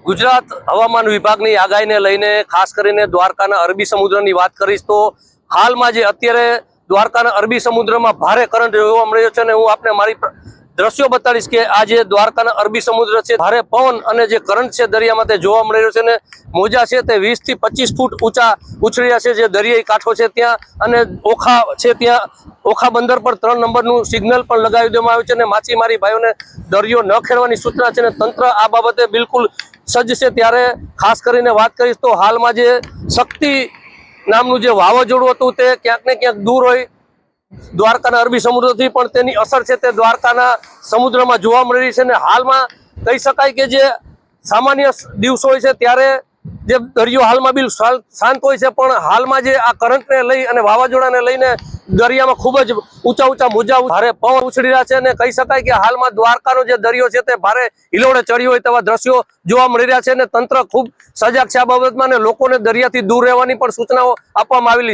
ગુજરાત હવામાન વિભાગની આગાહીને લઈને ખાસ કરીને દ્વારકાના અરબી સમુદ્રની વાત કરીશ તો હાલમાં જે અત્યારે દ્વારકાના અરબી સમુદ્રમાં ભારે કરંટ જોવા મળી રહ્યો છે અને હું આપને મારી દ્રશ્યો બતાડીશ કે આ જે દ્વારકાના અરબી સમુદ્ર છે ભારે પવન અને જે કરંટ છે દરિયામાં તે જોવા મળી રહ્યો છે અને મોજા છે તે 20 થી 25 ફૂટ ઊંચા ઉછળ્યા છે જે દરિયાઈ કાંઠો છે ત્યાં અને ઓખા છે ત્યાં ઓખા બંદર પર 3 નંબરનું સિગ્નલ પણ લગાવી દેવામાં આવ્યું છે અને માછીમારી ભાઈઓને દરિયો ન ખેડવાની સૂચના છે અને તંત્ર આ બાબતે બિલકુલ સજ્જ છે। ત્યારે ખાસ કરીને વાત કરીશ તો હાલમાં જે શક્તિ નામનું જે વાવાઝોડું હતું તે ક્યાંક ને ક્યાંક દૂર હોય દ્વારકાના અરબી સમુદ્રથી પણ તેની અસર છે તે દ્વારકાના સમુદ્રમાં જોવા મળી રહી છે અને હાલમાં કહી શકાય કે જે સામાન્ય દિવસો હોય છે ત્યારે જે દરિયો હાલમાં બિલ શાંત હોય છે પણ હાલમાં જે આ કરંટને લઈ અને વાવાઝોડાને લઈને દરિયામાં ખૂબ જ ઊંચા મોજા ભારે પવન ઉછળી રહ્યા છે અને કહી શકાય કે હાલમાં દ્વારકાનો જે દરિયો છે તે ભારે હિલોડે ચડ્યો હોય તેવા દ્રશ્યો જોવા મળી રહ્યા છે અને તંત્ર ખૂબ સજાગ છે આ બાબતમાં અને લોકોને દરિયાથી દૂર રહેવાની પણ સૂચનાઓ આપવામાં આવેલી